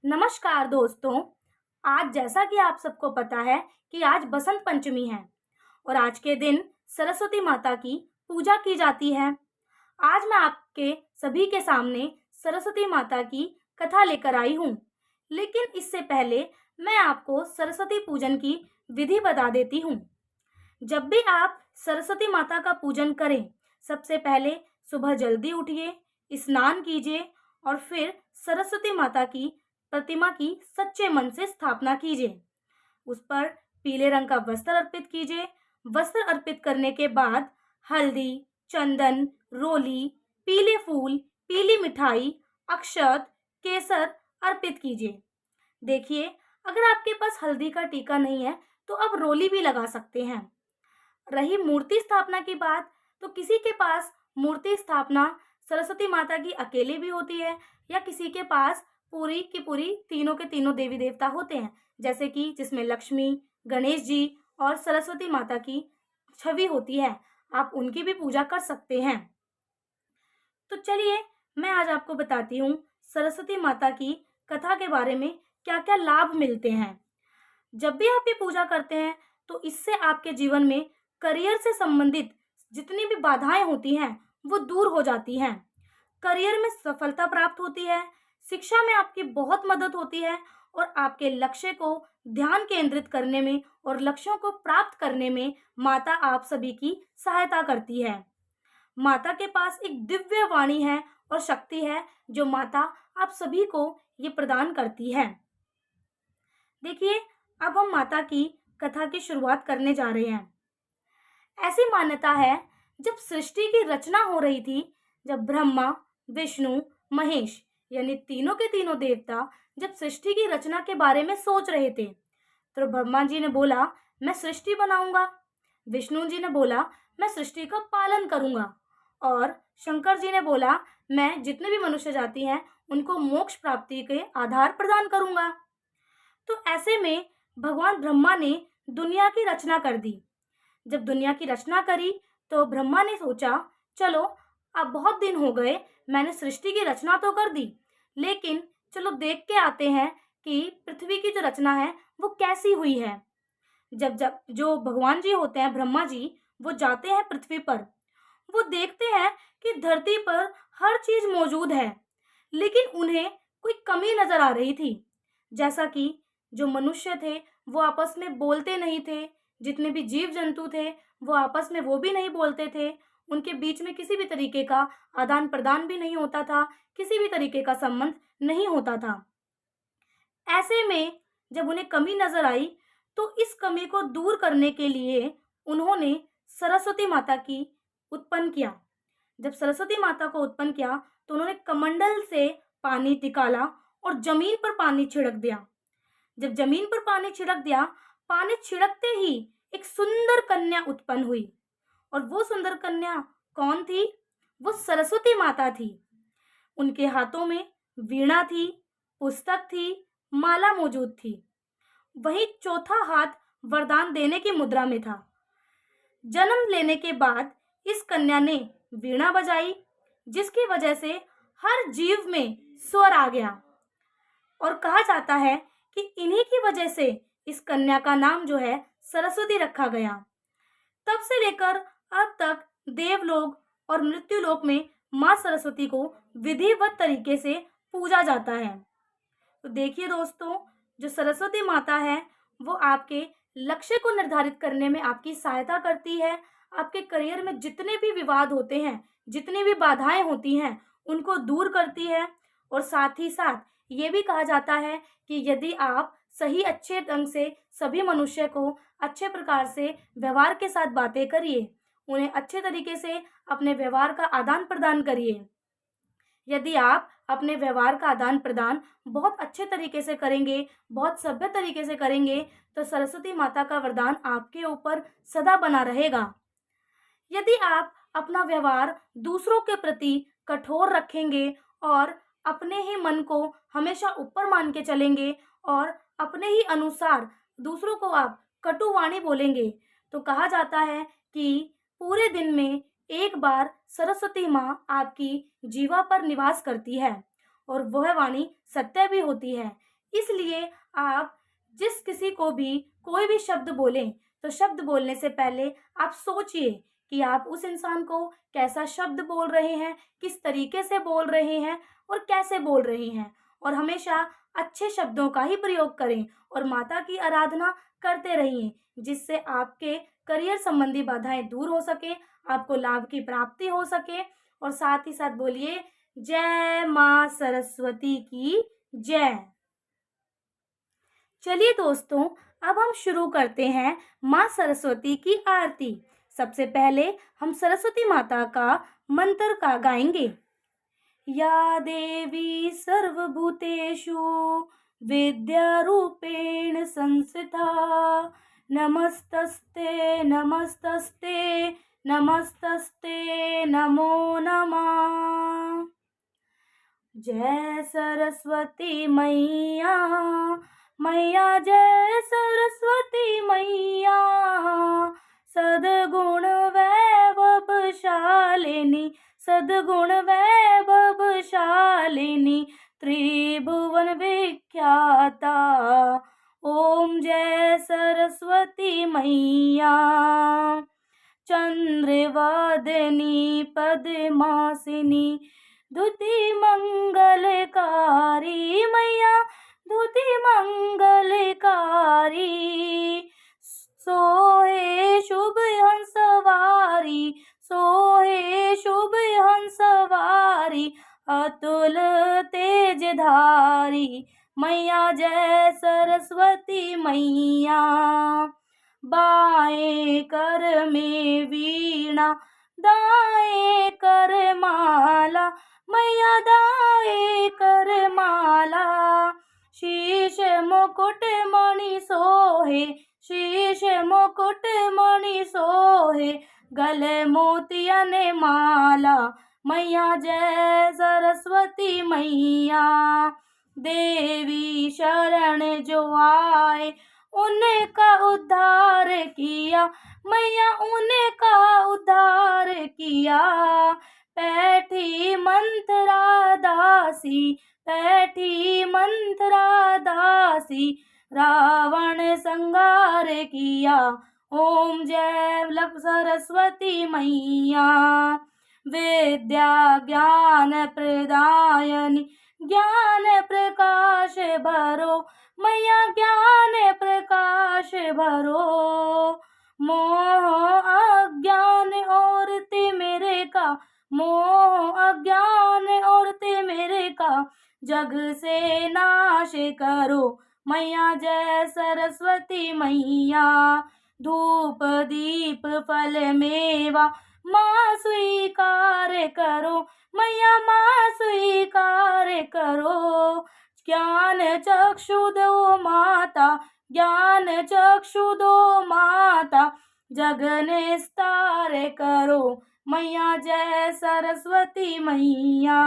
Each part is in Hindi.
नमस्कार दोस्तों। आज जैसा कि आप सबको पता है कि आज बसंत पंचमी है और आज के दिन सरस्वती माता की पूजा की जाती है। आज मैं आपके सभी के सामने सरस्वती माता की कथा लेकर आई हूँ। लेकिन इससे पहले मैं आपको सरस्वती पूजन की विधि बता देती हूँ। जब भी आप सरस्वती माता का पूजन करें, सबसे पहले सुबह जल्दी उठिए, स्नान कीजिए और फिर सरस्वती माता की प्रतिमा की सच्चे मन से स्थापना कीजिए। उस पर पीले रंग का वस्त्र अर्पित कीजिए। वस्त्र अर्पित करने के बाद हल्दी, चंदन, रोली, पीले फूल, पीली मिठाई, अक्षत, केसर अर्पित कीजिए। देखिए, अगर आपके पास हल्दी का टीका नहीं है, तो आप रोली भी लगा सकते हैं। रही मूर्ति स्थापना की बात, तो किसी के पास मूर्ति स्थापना सरस्वती माता की अकेले भी होती है या किसी के पास पूरी की पूरी तीनों के तीनों देवी देवता होते हैं, जैसे कि जिसमें लक्ष्मी, गणेश जी और सरस्वती माता की छवि होती है। आप उनकी भी पूजा कर सकते हैं। तो चलिए, मैं आज आपको बताती हूँ सरस्वती माता की कथा के बारे में क्या क्या लाभ मिलते हैं। जब भी आप ये पूजा करते हैं, तो इससे आपके जीवन में करियर से संबंधित जितनी भी बाधाएं होती हैं, वो दूर हो जाती हैं। करियर में सफलता प्राप्त होती है, शिक्षा में आपकी बहुत मदद होती है और आपके लक्ष्य को ध्यान केंद्रित करने में और लक्ष्यों को प्राप्त करने में माता आप सभी की सहायता करती है। माता के पास एक दिव्य वाणी है और शक्ति है, जो माता आप सभी को ये प्रदान करती है। देखिए, अब हम माता की कथा की शुरुआत करने जा रहे हैं। ऐसी मान्यता है, जब सृष्टि की रचना हो रही थी, जब ब्रह्मा, विष्णु, महेश यानी तीनों के तीनों देवता जब सृष्टि की रचना के बारे में सोच रहे थे, तो ब्रह्मा जी ने बोला, मैं सृष्टि बनाऊंगा। विष्णु जी ने बोला, मैं सृष्टि का पालन करूंगा। और शंकर जी ने बोला, मैं जितने भी मनुष्य जाति हैं उनको मोक्ष प्राप्ति के आधार प्रदान करूंगा। तो ऐसे में भगवान ब्रह्मा ने दुनिया की रचना कर दी। जब दुनिया की रचना करी, तो ब्रह्मा ने सोचा, चलो अब बहुत दिन हो गए, मैंने सृष्टि की रचना तो कर दी, लेकिन चलो देख के आते हैं कि पृथ्वी की जो रचना है वो कैसी हुई है। जब जब जो भगवान जी होते हैं, ब्रह्मा जी, वो जाते हैं पृथ्वी पर, वो देखते हैं कि धरती पर हर चीज मौजूद है, लेकिन उन्हें कोई कमी नजर आ रही थी। जैसा कि जो मनुष्य थे वो आपस में बोलते नहीं थे, जितने भी जीव जंतु थे वो आपस में वो भी नहीं बोलते थे, उनके बीच में किसी भी तरीके का आदान प्रदान भी नहीं होता था, किसी भी तरीके का संबंध नहीं होता था। ऐसे में जब उन्हें कमी नजर आई, तो इस कमी को दूर करने के लिए उन्होंने सरस्वती माता की उत्पन्न किया। जब सरस्वती माता को उत्पन्न किया, तो उन्होंने कमंडल से पानी निकाला और जमीन पर पानी छिड़क दिया। जब जमीन पर पानी छिड़क दिया, पानी छिड़कते ही एक सुंदर कन्या उत्पन्न हुई। और वो सुंदर कन्या कौन थी? वो सरस्वती माता थी। उनके हाथों में वीणा थी, पुस्तक थी, माला मौजूद थी। वहीं चौथा हाथ वरदान देने की मुद्रा में था। जन्म लेने के बाद इस कन्या ने वीणा बजाई, जिसकी वजह से हर जीव में स्वर आ गया। और कहा जाता है कि इन्हीं की वजह से इस कन्या का नाम जो है सरस्वती रखा गया। तब से लेकर अब तक देवलोक और मृत्युलोक में माँ सरस्वती को विधिवत तरीके से पूजा जाता है। तो देखिए दोस्तों, जो सरस्वती माता है वो आपके लक्ष्य को निर्धारित करने में आपकी सहायता करती है। आपके करियर में जितने भी विवाद होते हैं, जितनी भी बाधाएं होती हैं, उनको दूर करती है। और साथ ही साथ ये भी कहा जाता है कि यदि आप सही अच्छे ढंग से सभी मनुष्य को अच्छे प्रकार से व्यवहार के साथ बातें करिए, उन्हें अच्छे तरीके से अपने व्यवहार का आदान प्रदान करिए। यदि आप अपने व्यवहार का आदान प्रदान बहुत अच्छे तरीके से करेंगे, बहुत सभ्य तरीके से करेंगे, तो सरस्वती माता का वरदान आपके ऊपर सदा बना रहेगा। यदि आप अपना व्यवहार दूसरों के प्रति कठोर रखेंगे और अपने ही मन को हमेशा ऊपर मान के चलेंगे और अपने ही अनुसार दूसरों को आप कटु वाणी बोलेंगे, तो कहा जाता है कि पूरे दिन में एक बार सरस्वती माँ आपकी जीवा पर निवास करती है। और वह वाणी सत्य भी होती है इसलिए आप जिस किसी को भी कोई भी शब्द बोलें तो शब्द बोलने से पहले आप सोचिए कि आप उस इंसान को कैसा शब्द बोल रहे हैं, किस तरीके से बोल रहे हैं और कैसे बोल रहे हैं। और हमेशा अच्छे शब्दों का ही प्रयोग करें और माता की आराधना करते रहिए, जिससे आपके करियर संबंधी बाधाएं दूर हो सके, आपको लाभ की प्राप्ति हो सके। और साथ ही साथ बोलिए जय माँ सरस्वती की जय। चलिए दोस्तों, अब हम शुरू करते हैं माँ सरस्वती की आरती। सबसे पहले हम सरस्वती माता का मंत्र का गाएंगे। या देवी सर्वभूतेषु विद्यारूपेण संस्थिता नमस्तस्ते नमस्तस्ते नमस्तस्ते नमो नमः। जय सरस्वती मैया मैया जय सरस्वती मैया सद्गुण वैभवशालिनी सद्गुण वैभवशालिनी त्रिभुवन विख्याता। ओम जय सरस्वती मैया। चंद्रवदनी पद्मासिनी धुति मंगलकारी मैया धुति मंगलकारी। सोहे शुभ हंसवारी सोहे शुभ हंसवारी अतुल तेजधारी मैया जय सरस्वती मैया। बाएं कर में वीणा दाएं कर माला मैया दाएं कर माला। शीश मुकुट मणि सोहे शीश मुकुट मणि सोहे गले मोतियन माला मैया जय सरस्वती मैया। देवी शरण जो आए उनका उद्धार किया मैया उनका उद्धार किया। पैठी मंत्रा दासी पैठी मंत्रा दासी रावण संहार किया। ओम जय सरस्वती मैया। विद्या ज्ञान प्रदायनी ज्ञान प्रकाश भरो मैया ज्ञान प्रकाश भरो। मोह अज्ञान और तिमिरे का मोह अज्ञान और तिमिरे का जग से नाश करो मैया जय सरस्वती मैया। धूप दीप फल मेवा माँ स्वीकार करो मैया माँ स्वीकार करो। ज्ञान चक्षु दो माता ज्ञान चक्षु दो माता जग निस्तार करो मैया जय सरस्वती मैया।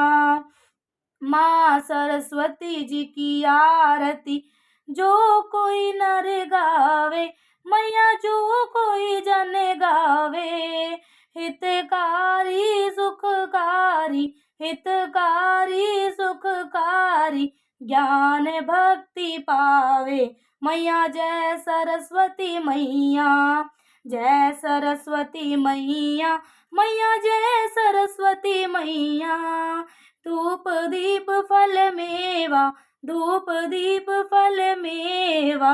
माँ सरस्वती जी की आरती जो कोई नर गावे मैया जो कोई जन गावे। हितकारी सुखकारी हितकारी सुखकारी ज्ञान भक्ति पावे मैया जय सरस्वती मैया। जय सरस्वती मैया मैया जय सरस्वती मैया। धूप दीप फल मेवा धूप दीप फल मेवा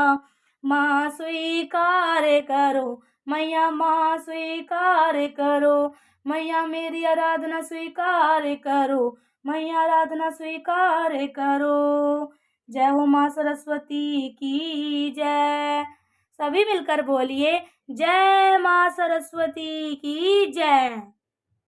माँ स्वीकार करो मैया माँ स्वीकार करो मैया मेरी आराधना स्वीकार करो मैया आराधना स्वीकार करो। जय हो माँ सरस्वती की जय। सभी मिलकर बोलिए जय माँ सरस्वती की जय।